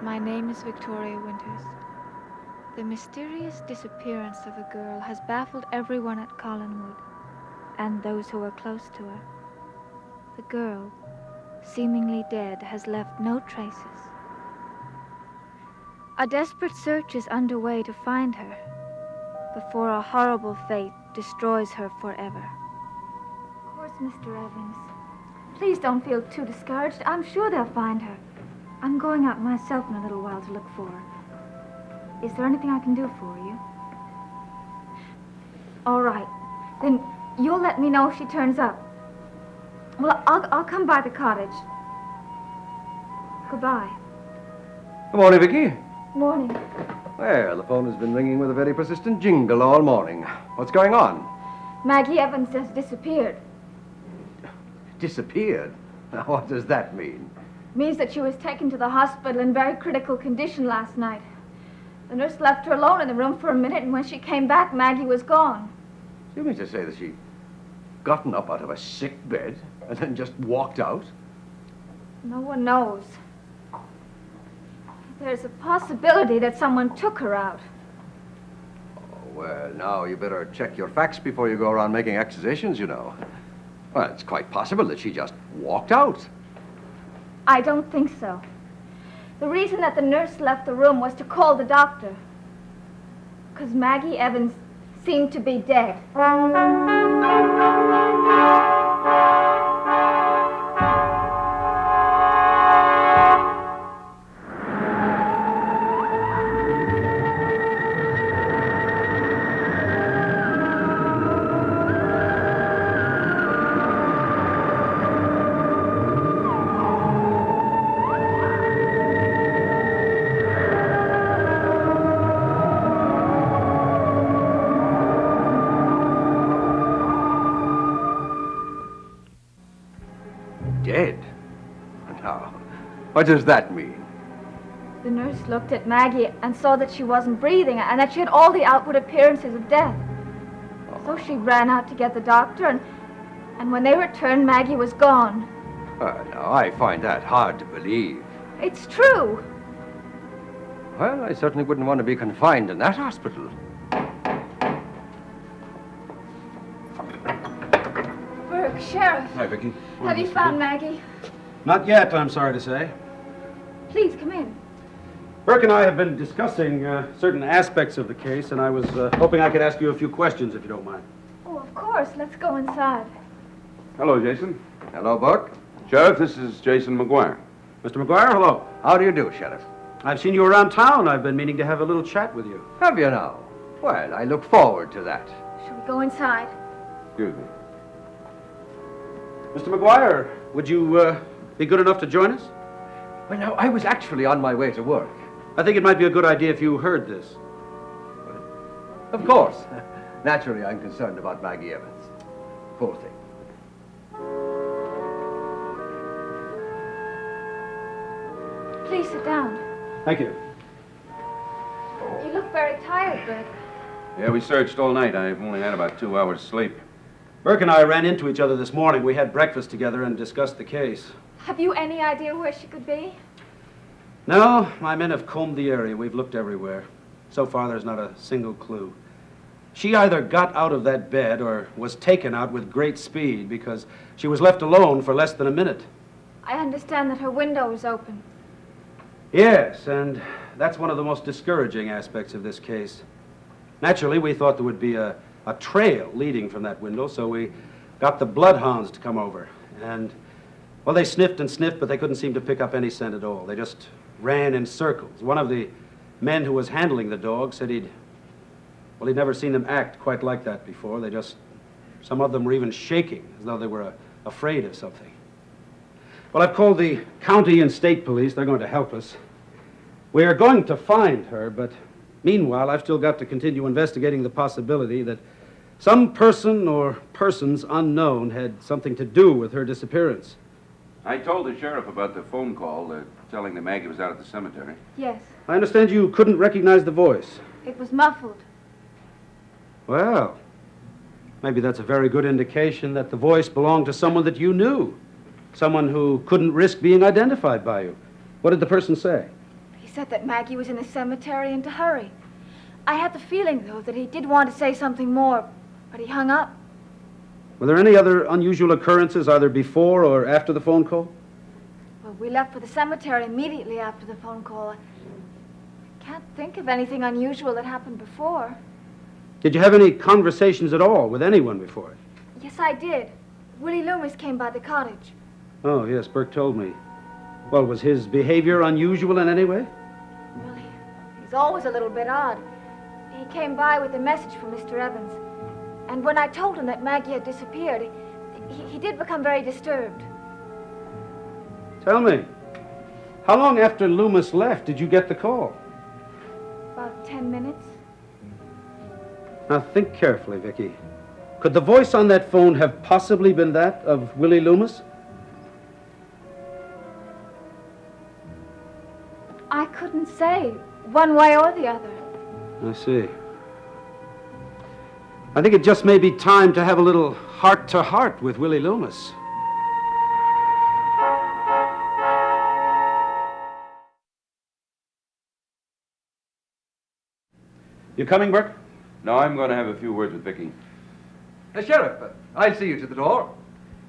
My name is Victoria Winters. The mysterious disappearance of a girl has baffled everyone at Collinwood, and those who are close to her. The girl, seemingly dead, has left no traces. A desperate search is underway to find her, before a horrible fate destroys her forever. Of course, Mr. Evans. Please don't feel too discouraged. I'm sure they'll find her. I'm going out myself in a little while to look for her. Is there anything I can do for you? All right. Then you'll let me know if she turns up. Well, I'll come by the cottage. Goodbye. Good morning, Vicky. Morning. Well, the phone has been ringing with a very persistent jingle all morning. What's going on? Maggie Evans has disappeared. Disappeared? Now, what does that mean? Means that she was taken to the hospital in very critical condition last night. The nurse left her alone in the room for a minute, and when she came back, Maggie was gone. You mean to say that she gotten up out of a sick bed and then just walked out? No one knows. There's a possibility that someone took her out. Oh, well, now you better check your facts before you go around making accusations, you know. Well, it's quite possible that she just walked out. I don't think so. The reason that the nurse left the room was to call the doctor. Because Maggie Evans seemed to be dead. Dead? Now, what does that mean? The nurse looked at Maggie and saw that she wasn't breathing and that she had all the outward appearances of death. So she ran out to get the doctor, and when they returned, Maggie was gone. Now, I find that hard to believe. It's true. Well, I certainly wouldn't want to be confined in that hospital. Burke, Sheriff. Hi, Vicky. Have you found Maggie? Not yet, I'm sorry to say. Please, come in. Burke and I have been discussing certain aspects of the case, and I was hoping I could ask you a few questions, if you don't mind. Oh, of course. Let's go inside. Hello, Jason. Hello, Burke. Sheriff, this is Jason McGuire. Mr. McGuire, hello. How do you do, Sheriff? I've seen you around town. I've been meaning to have a little chat with you. Have you now? Well, I look forward to that. Shall we go inside? Excuse me. Mr. McGuire, would you be good enough to join us? Well, now, I was actually on my way to work. I think it might be a good idea if you heard this. Of course. Naturally, I'm concerned about Maggie Evans. Poor thing. Please sit down. Thank you. You look very tired, Burke. Yeah, we searched all night. I've only had about 2 hours sleep. Burke and I ran into each other this morning. We had breakfast together and discussed the case. Have you any idea where she could be? No, my men have combed the area. We've looked everywhere. So far, there's not a single clue. She either got out of that bed or was taken out with great speed because she was left alone for less than a minute. I understand that her window was open. Yes, and that's one of the most discouraging aspects of this case. Naturally, we thought there would be a trail leading from that window, so we got the bloodhounds to come over. And, well, they sniffed and sniffed, but they couldn't seem to pick up any scent at all. They just ran in circles. One of the men who was handling the dog said he'd never seen them act quite like that before. Some of them were even shaking, as though they were afraid of something. Well, I've called the county and state police. They're going to help us. We are going to find her, but meanwhile, I've still got to continue investigating the possibility that some person or persons unknown had something to do with her disappearance. I told the sheriff about the phone call telling that Maggie was out at the cemetery. Yes, I understand you couldn't recognize the voice. it was muffled. Well, maybe that's a very good indication that the voice belonged to someone that you knew. Someone who couldn't risk being identified by you. What did the person say? He said that Maggie was in the cemetery and to hurry. I had the feeling, though, that he did want to say something more, but he hung up. Were there any other unusual occurrences either before or after the phone call? Well, we left for the cemetery immediately after the phone call. I can't think of anything unusual that happened before. Did you have any conversations at all with anyone before it? Yes, I did. Willie Loomis came by the cottage. Oh, yes, Burke told me. Well, was his behavior unusual in any way? Well, he's always a little bit odd. He came by with a message from Mr. Evans. And when I told him that Maggie had disappeared, he did become very disturbed. Tell me, how long after Loomis left did you get the call? About 10 minutes. Now, think carefully, Vicky. Could the voice on that phone have possibly been that of Willie Loomis? I couldn't say, one way or the other. I see. I think it just may be time to have a little heart-to-heart with Willie Loomis. You coming, Burke? No, I'm going to have a few words with Vicky. Sheriff, I'll see you to the door.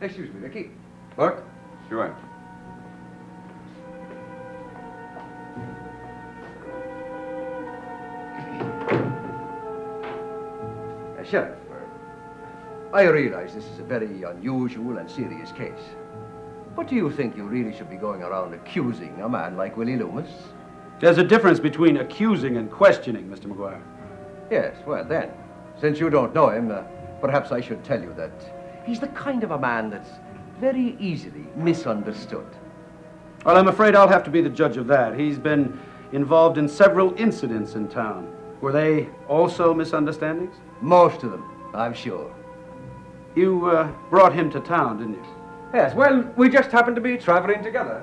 Excuse me, Vicky. Burke? Sure. Sheriff, I realize this is a very unusual and serious case. But do you think you really should be going around accusing a man like Willie Loomis? There's a difference between accusing and questioning, Mr. McGuire. Yes, well then, since you don't know him, perhaps I should tell you that he's the kind of a man that's very easily misunderstood. Well, I'm afraid I'll have to be the judge of that. He's been involved in several incidents in town. Were they also misunderstandings? Most of them, I'm sure. You brought him to town, didn't you? Yes, well, we just happened to be traveling together.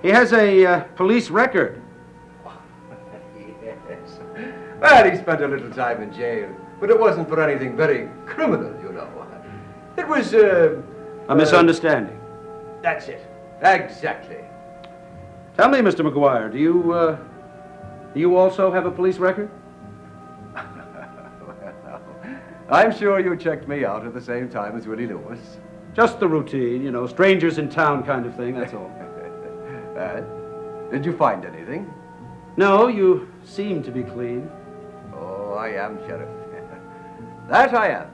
He has a police record. Yes. Well, he spent a little time in jail, but it wasn't for anything very criminal, you know. It was, a misunderstanding. That's it. Exactly. Tell me, Mr. McGuire, do you also have a police record? Well, I'm sure you checked me out at the same time as Willie Loomis. Just the routine, you know, strangers in town kind of thing, that's all. Did you find anything? No, you seem to be clean. Oh, I am, Sheriff. That I am.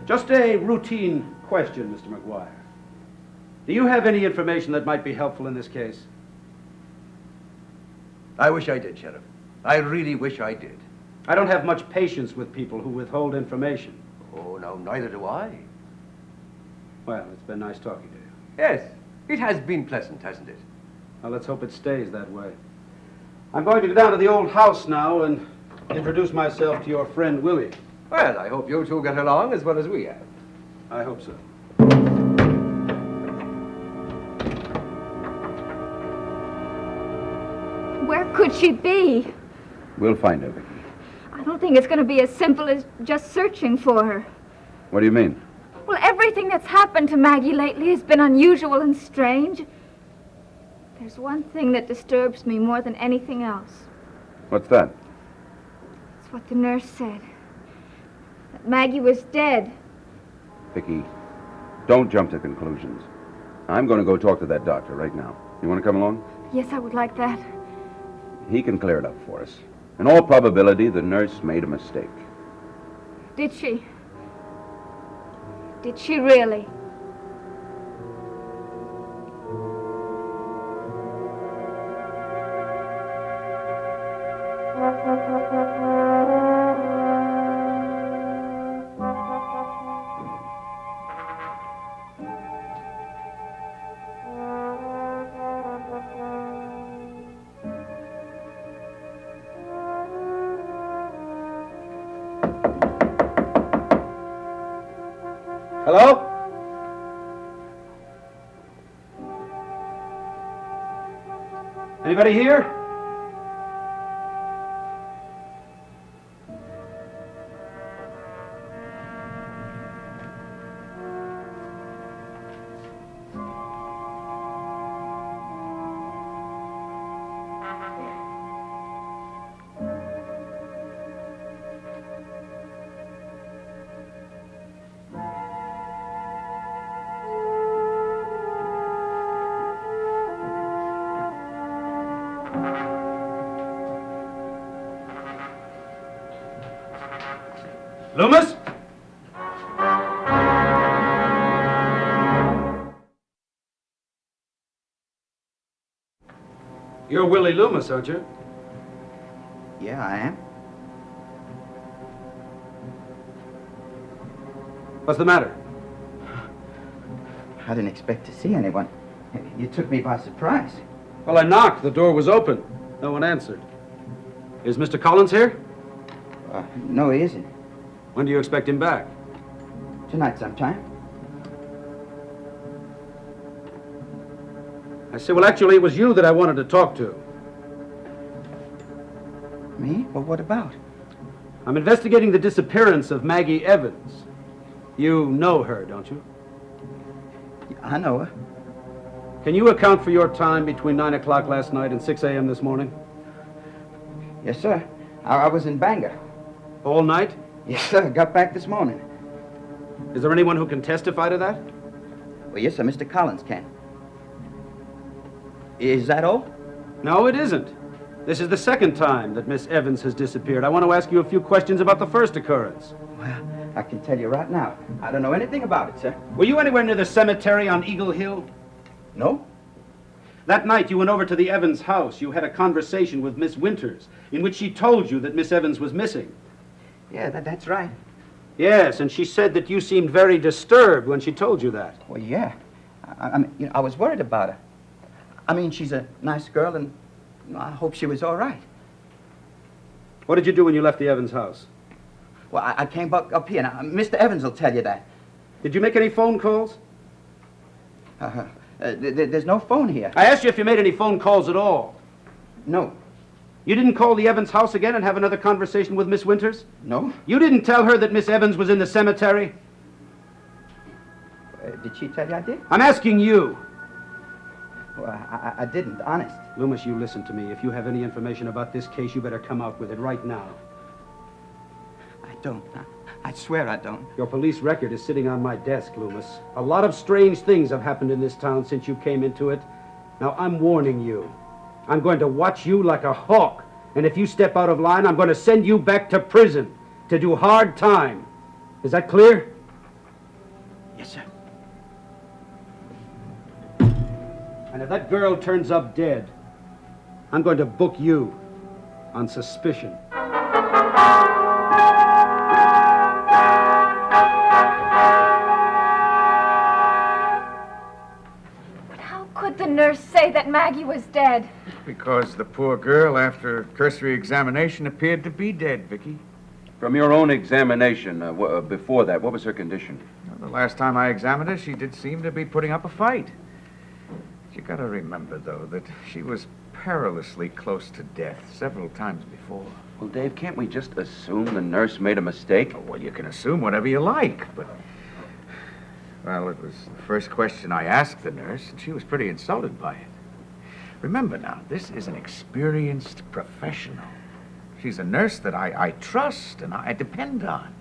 Just a routine question, Mr. McGuire. Do you have any information that might be helpful in this case? I wish I did, Sheriff. I really wish I did. I don't have much patience with people who withhold information. Oh, no, neither do I. Well, it's been nice talking to you. Yes, it has been pleasant, hasn't it? Well, let's hope it stays that way. I'm going to go down to the old house now and introduce myself to your friend Willie. Well, I hope you two get along as well as we have. I hope so. Where could she be? We'll find her, Vicky. I don't think it's going to be as simple as just searching for her. What do you mean? Well, everything that's happened to Maggie lately has been unusual and strange. There's one thing that disturbs me more than anything else. What's that? It's what the nurse said. That Maggie was dead. Vicky, don't jump to conclusions. I'm going to go talk to that doctor right now. You want to come along? Yes, I would like that. He can clear it up for us. In all probability, the nurse made a mistake. Did she? Did she really? Hello? Anybody here? Loomis? You're Willie Loomis, aren't you? Yeah, I am. What's the matter? I didn't expect to see anyone. You took me by surprise. Well, I knocked. The door was open. No one answered. Is Mr. Collins here? No, he isn't. When do you expect him back? Tonight sometime. I say, well, actually, it was you that I wanted to talk to. Me? Well, what about? I'm investigating the disappearance of Maggie Evans. You know her, don't you? I know her. Can you account for your time between 9 o'clock last night and 6 a.m. this morning? Yes, sir. I was in Bangor. All night? Yes, sir. Got back this morning. Is there anyone who can testify to that? Well, yes, sir. Mr. Collins can. Is that all? No, it isn't. This is the second time that Miss Evans has disappeared. I want to ask you a few questions about the first occurrence. Well, I can tell you right now. I don't know anything about it, sir. Were you anywhere near the cemetery on Eagle Hill? No? That night you went over to the Evans house. You had a conversation with Miss Winters in which she told you that Miss Evans was missing. Yeah, that's right. Yes, and she said that you seemed very disturbed when she told you that. Well, yeah. I mean, you know, I was worried about her. I mean, she's a nice girl, and I hope she was all right. What did you do when you left the Evans house? Well, I came back up here. Now, Mr. Evans will tell you that. Did you make any phone calls? There's no phone here. I asked you if you made any phone calls at all. No. You didn't call the Evans house again and have another conversation with Miss Winters? No? You didn't tell her that Miss Evans was in the cemetery? Did she tell you I did? I'm asking you. Well, I didn't, honest. Loomis, you listen to me. If you have any information about this case, you better come out with it right now. I don't. I swear I don't. Your police record is sitting on my desk, Loomis. A lot of strange things have happened in this town since you came into it. Now, I'm warning you. I'm going to watch you like a hawk. And if you step out of line, I'm going to send you back to prison to do hard time. Is that clear? Yes, sir. And if that girl turns up dead, I'm going to book you on suspicion. The nurse say that Maggie was dead? Because the poor girl, after cursory examination, appeared to be dead, Vicky. From your own examination, before that, what was her condition? Well, the last time I examined her, she did seem to be putting up a fight. You gotta remember, though, that she was perilously close to death several times before. Well, Dave, can't we just assume the nurse made a mistake? Oh, well, you can assume whatever you like, but... Well, it was the first question I asked the nurse, and she was pretty insulted by it. Remember now, this is an experienced professional. She's a nurse that I trust and I depend on.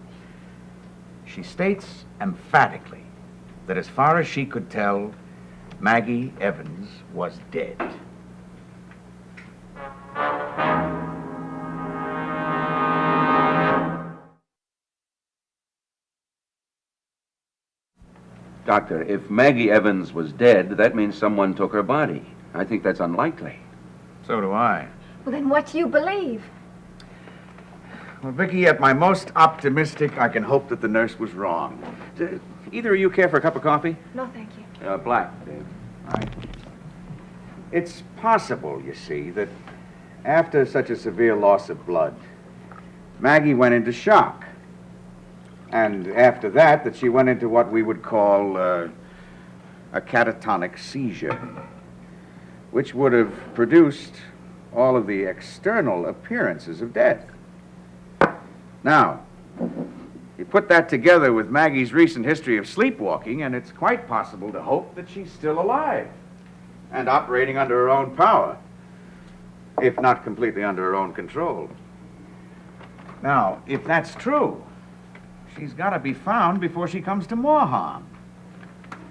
She states emphatically that as far as she could tell, Maggie Evans was dead. Doctor, if Maggie Evans was dead, that means someone took her body. I think that's unlikely. So do I. Well, then what do you believe? Well, Vicky, at my most optimistic, I can hope that the nurse was wrong. Either of you care for a cup of coffee? No, thank you. Black, Dave. All right. It's possible, you see, that after such a severe loss of blood, Maggie went into shock. And after that she went into what we would call a catatonic seizure, which would have produced all of the external appearances of death. Now, you put that together with Maggie's recent history of sleepwalking, and it's quite possible to hope that she's still alive and operating under her own power, if not completely under her own control. Now, if that's true, she's got to be found before she comes to more harm.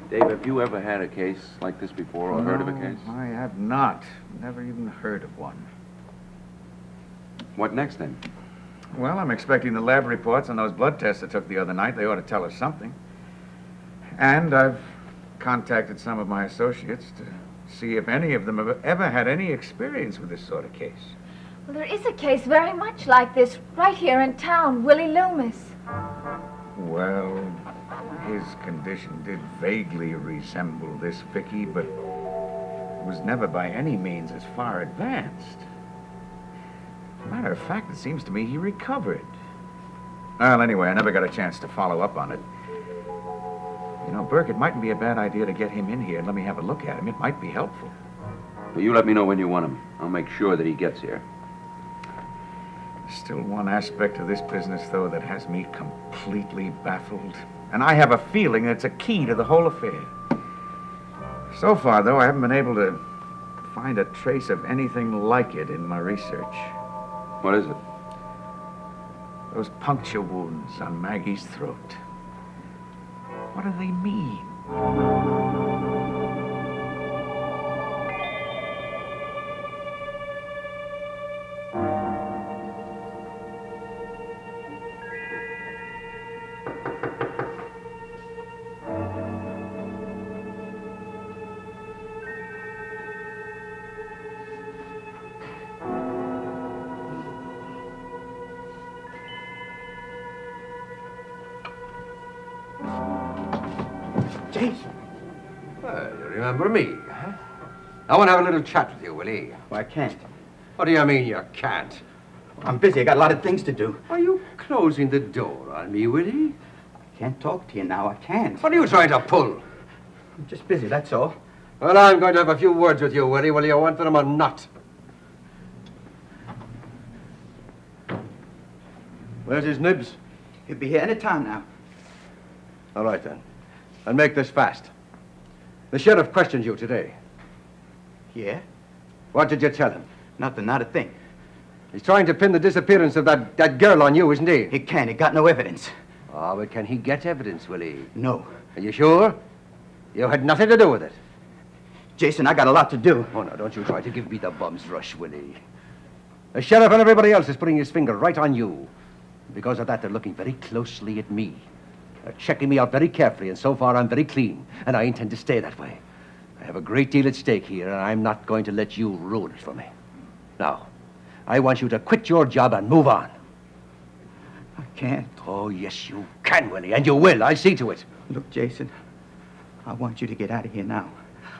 Dave, have you ever had a case like this before or heard of a case? I have not. Never even heard of one. What next, then? Well, I'm expecting the lab reports on those blood tests I took the other night. They ought to tell us something. And I've contacted some of my associates to see if any of them have ever had any experience with this sort of case. Well, there is a case very much like this right here in town, Willie Loomis. Well, his condition did vaguely resemble this, Vicky, but was never by any means as far advanced. Matter of fact, it seems to me he recovered. Well, anyway, I never got a chance to follow up on it. You know, Burke, it mightn't be a bad idea to get him in here and let me have a look at him. It might be helpful. Well, you let me know when you want him. I'll make sure that he gets here. Still one aspect of this business, though, that has me completely baffled. And I have a feeling that it's a key to the whole affair. So far, though, I haven't been able to find a trace of anything like it in my research. What is it? Those puncture wounds on Maggie's throat. What do they mean? Jason. Well, you remember me, huh? I want to have a little chat with you, Willie. Well, I can't. What do you mean you can't? I'm busy. I got a lot of things to do. Are you closing the door on me, Willie? I can't talk to you now. I can't. What are you trying to pull? I'm just busy, that's all. Well, I'm going to have a few words with you, Willie, whether you want them or not. Where's his nibs? He'll be here any time now. All right, then. I'll make this fast. The sheriff questioned you today. Yeah? What did you tell him? Nothing, not a thing. He's trying to pin the disappearance of that girl on you, isn't he? He can't. He got no evidence. Oh, but can he get evidence, Willie? No. Are you sure? You had nothing to do with it. Jason, I got a lot to do. Oh, no, don't you try to give me the bum's rush, Willie. The sheriff and everybody else is putting his finger right on you. Because of that, they're looking very closely at me. They're checking me out very carefully, and so far I'm very clean, and I intend to stay that way. I have a great deal at stake here, and I'm not going to let you ruin it for me. Now, I want you to quit your job and move on. I can't. Oh, yes, you can, Willie, and you will. I'll see to it. Look, Jason, I want you to get out of here now.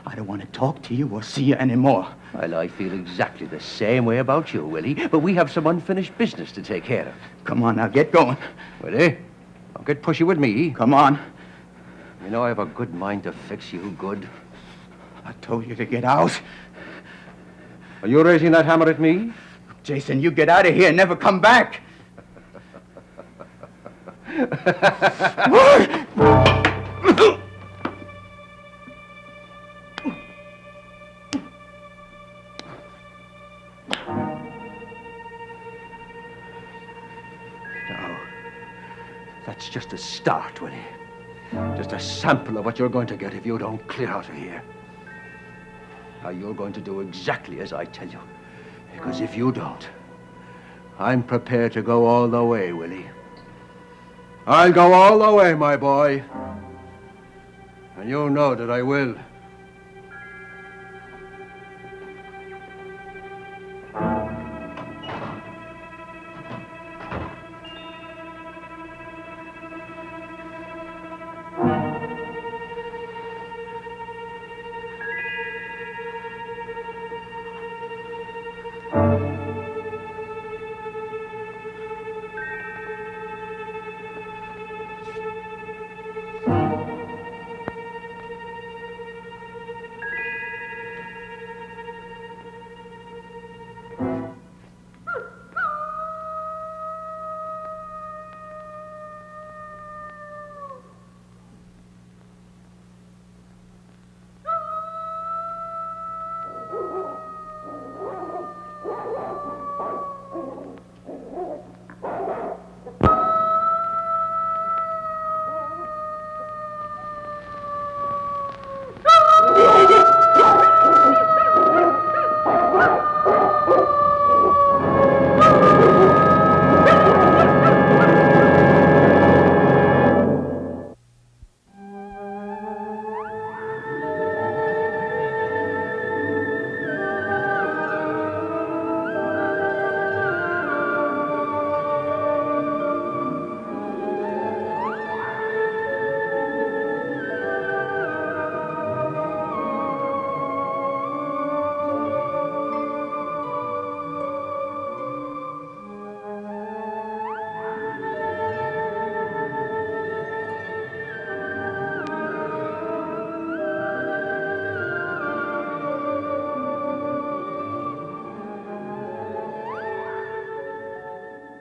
I don't want to talk to you or see you anymore. Well, I feel exactly the same way about you, Willie, but we have some unfinished business to take care of. Come on, now, get going. Willie, don't get pushy with me. Come on. You know I have a good mind to fix you good. I told you to get out. Are you raising that hammer at me? Jason, you get out of here and never come back. That's just a start, Willie. Just a sample of what you're going to get if you don't clear out of here. Now, you're going to do exactly as I tell you. Because if you don't, I'm prepared to go all the way, Willie. I'll go all the way, my boy. And you know that I will.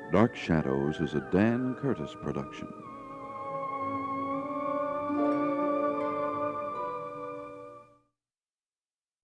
Dark Shadows is a Dan Curtis production.